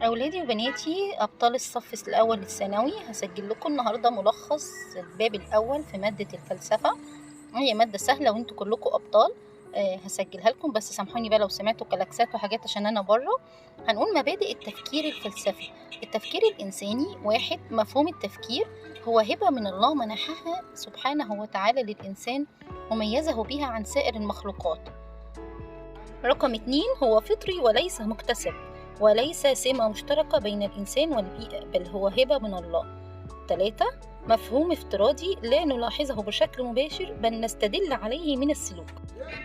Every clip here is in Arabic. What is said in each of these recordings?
أولادي وبناتي أبطال الصف الأول الثانوي، هسجل لكم النهاردة ملخص الباب الأول في مادة الفلسفة. هي مادة سهلة وانتوا كلكم أبطال. هسجلها لكم، بس سامحوني بقى لو سمعتوا كلاكسات وحاجات عشان أنا بره. هنقول مبادئ التفكير الفلسفي. التفكير الإنساني: واحد، مفهوم التفكير هو هبة من الله منحها سبحانه وتعالى للإنسان وميزه بها عن سائر المخلوقات. رقم 2، هو فطري وليس مكتسب، وليس سمة مشتركة بين الإنسان والبيئة، بل هو هبة من الله. 3، مفهوم افتراضي لا نلاحظه بشكل مباشر بل نستدل عليه من السلوك.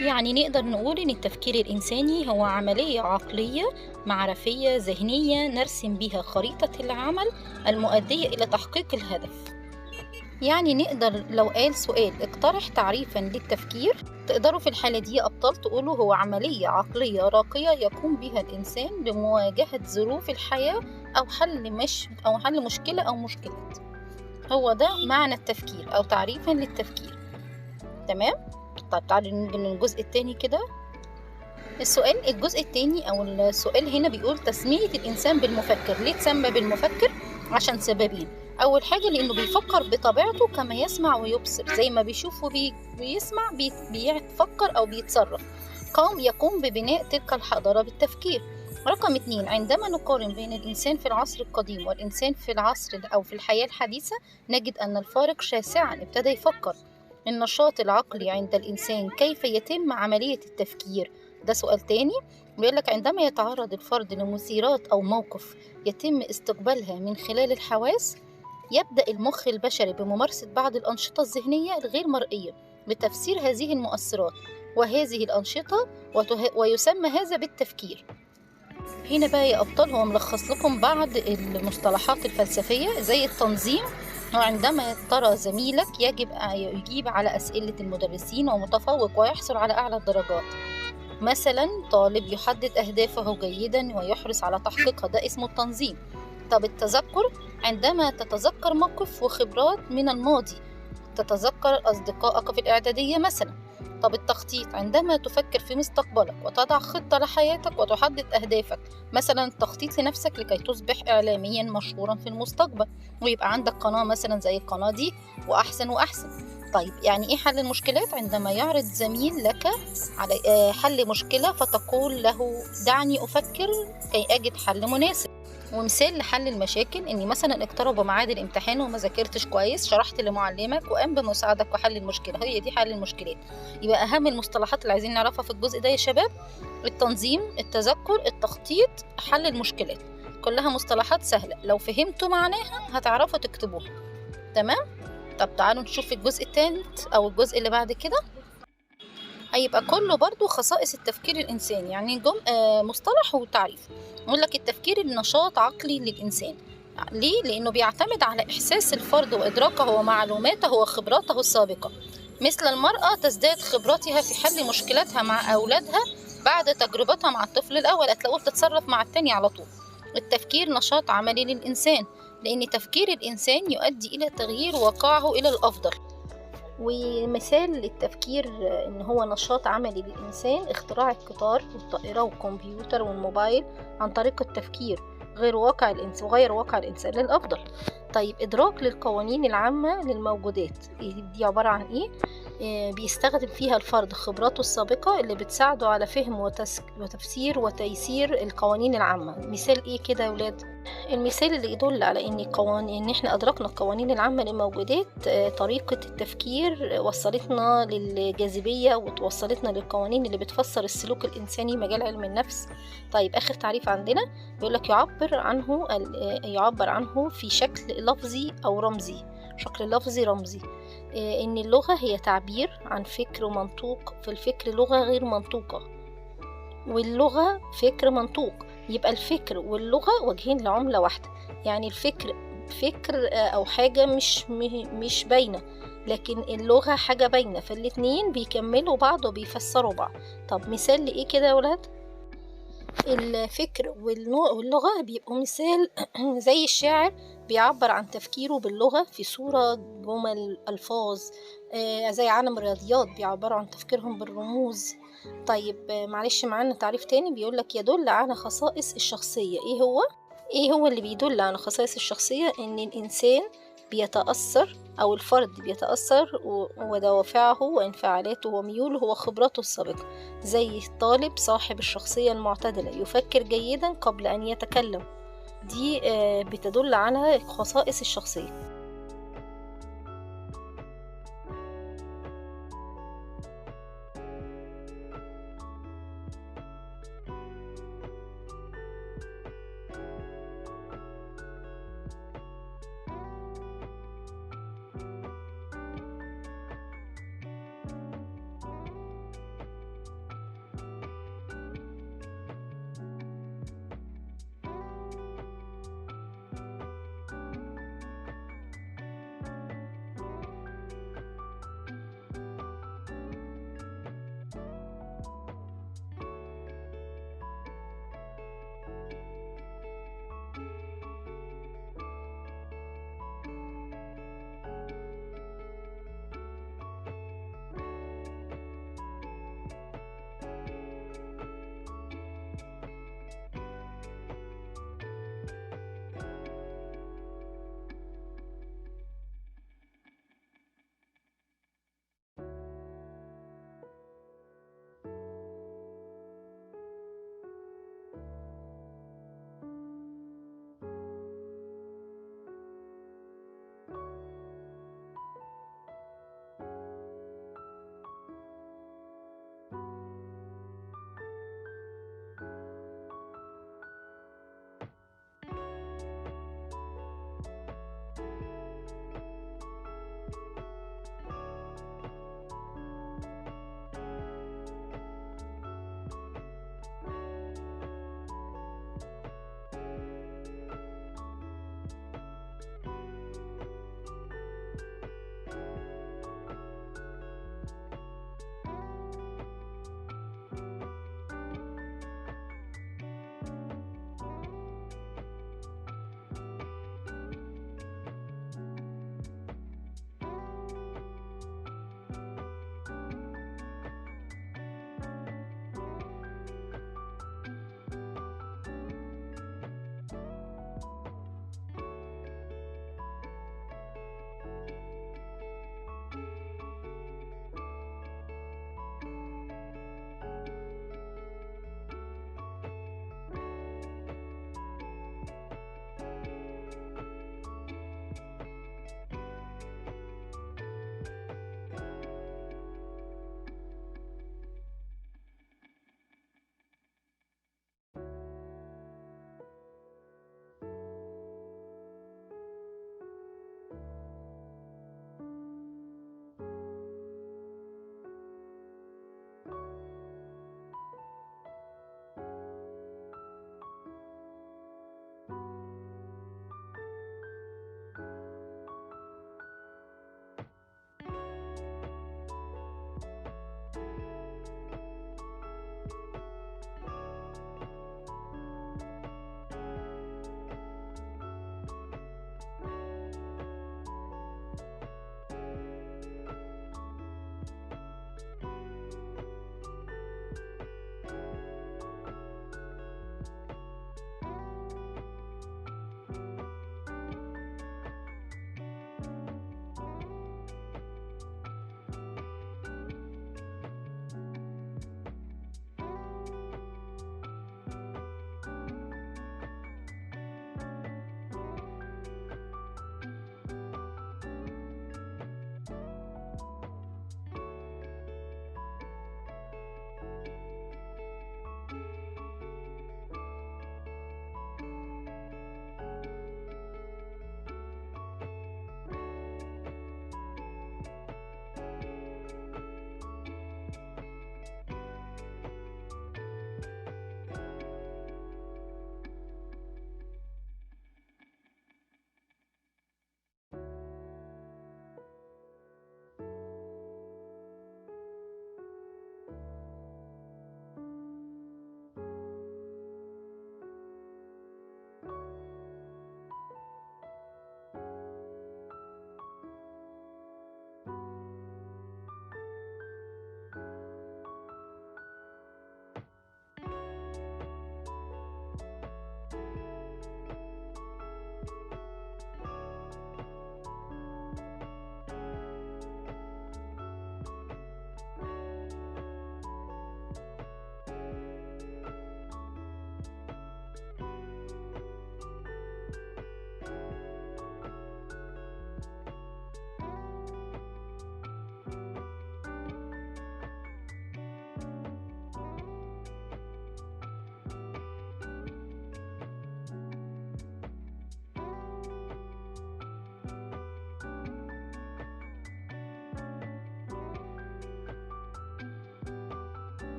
يعني نقدر نقول إن التفكير الإنساني هو عملية عقلية معرفية ذهنية نرسم بها خريطة العمل المؤدية إلى تحقيق الهدف. يعني نقدر لو قال سؤال اقترح تعريفا للتفكير، تقدروا في الحالة دي يا أبطال تقولوا هو عملية عقلية راقية يقوم بها الإنسان لمواجهة ظروف الحياة أو حل مشكلة أو مشكلات. هو ده معنى التفكير أو تعريفا للتفكير. تمام؟ طيب تعالوا نيجي للجزء التاني كده. الجزء التاني أو السؤال هنا بيقول تسمية الإنسان بالمفكر. ليه تسمى بالمفكر؟ عشان سببين. أول حاجة لأنه بيفكر بطبيعته كما يسمع ويبصر، زي ما بيشوف وبيسمع بيفكر أو بيتصرف. يقوم ببناء تلك الحضارة بالتفكير. رقم 2، عندما نقارن بين الإنسان في العصر القديم والإنسان في العصر أو في الحياة الحديثة، نجد أن الفارق شاسعا. ابتدى يفكر. النشاط العقلي عند الإنسان، كيف يتم عملية التفكير؟ ده سؤال تاني. بيقولك عندما يتعرض الفرد لمثيرات أو موقف يتم استقبالها من خلال الحواس، يبدأ المخ البشري بممارسة بعض الأنشطة الذهنية الغير مرئية لتفسير هذه المؤثرات وهذه الأنشطة، ويسمى هذا بالتفكير. هنا بقى يا أبطال هو ملخص لكم بعض المصطلحات الفلسفية زي التنظيم. وعندما ترى زميلك يجب يجيب على أسئلة المدرسين ومتفوق ويحصل على أعلى الدرجات. مثلا طالب يحدد أهدافه جيدا ويحرص على تحقيقها، ده اسمه التنظيم. طب التذكر: عندما تتذكر موقف وخبرات من الماضي، تتذكر أصدقائك في الإعدادية مثلا. طب التخطيط: عندما تفكر في مستقبلك وتضع خطة لحياتك وتحدد أهدافك، مثلا التخطيط لنفسك لكي تصبح إعلاميا مشهورا في المستقبل ويبقى عندك قناة مثلا زي القناة دي وأحسن وأحسن. طيب يعني إيه حل المشكلات؟ عندما يعرض زميل لك على حل مشكلة فتقول له دعني أفكر كي أجد حل مناسب. ومثال لحل المشاكل إني مثلا اقترب ميعاد الامتحان وما ذاكرتش كويس، شرحت لمعلمك وقام بمساعدك وحل المشكلة. هي دي حل المشكلات. يبقى أهم المصطلحات اللي عايزين نعرفها في الجزء ده يا شباب: التنظيم، التذكر، التخطيط، حل المشكلات. كلها مصطلحات سهلة، لو فهمتوا معناها هتعرفوا تكتبوها. تمام؟ طب تعالوا نشوف الجزء الثالث أو الجزء اللي بعد كده. هيبقى كله برضو خصائص التفكير الإنساني، يعني مصطلح وتعريف. يقول لك التفكير النشاط عقلي للإنسان. ليه؟ لأنه بيعتمد على إحساس الفرد وإدراكه ومعلوماته وخبراته السابقة. مثل المرأة تزداد خبراتها في حل مشكلاتها مع أولادها بعد تجربتها مع الطفل الأول، هتلاقوه بتتصرف مع التاني على طول. التفكير نشاط عملي للإنسان، لأن تفكير الإنسان يؤدي إلى تغيير واقعه إلى الأفضل. ومثال للتفكير إن هو نشاط عملي للإنسان: اختراع القطار والطائرة والكمبيوتر والموبايل عن طريق التفكير غير واقع الإنسان وغير واقع الإنسان للأفضل. طيب إدراك للقوانين العامة للموجودات، دي عبارة عن إيه؟ بيستخدم فيها الفرد خبراته السابقة اللي بتساعده على فهم وتفسير وتيسير القوانين العامة. مثال إيه كده يا ولاد؟ المثال اللي يدل على إن إحنا أدركنا القوانين العامة للموجودات، طريقة التفكير وصلتنا للجاذبية وتوصلتنا للقوانين اللي بتفسر السلوك الإنساني، مجال علم النفس. طيب آخر تعريف عندنا بيقولك يعبر عنه في شكل لفظي أو رمزي، شكل لفظي رمزي. إن اللغة هي تعبير عن فكر ومنطوق، في الفكر لغة غير منطوقة واللغة فكر منطوق. يبقى الفكر واللغة وجهين لعملة واحدة. يعني الفكر فكر أو حاجة مش باينة، لكن اللغة حاجة باينة، فالاتنين بيكملوا بعض وبيفسروا بعض. طب مثال لإيه كده يا ولاد؟ الفكر واللغة بيبقوا مثال زي الشاعر بيعبر عن تفكيره باللغة في صورة جمل ألفاظ، زي عالم الرياضيات بيعبروا عن تفكيرهم بالرموز. طيب معلش معانا تعريف تاني بيقولك يدل على خصائص الشخصية. ايه هو؟ إيه هو اللي بيدل على خصائص الشخصية؟ إن الإنسان بيتأثّر أو الفرد بيتأثّر ودوافعه وانفعالاته وميوله وخبراته السابقة، زي الطالب صاحب الشخصية المعتدلة يفكّر جيدًا قبل أن يتكلم، دي بتدل على خصائص الشخصية.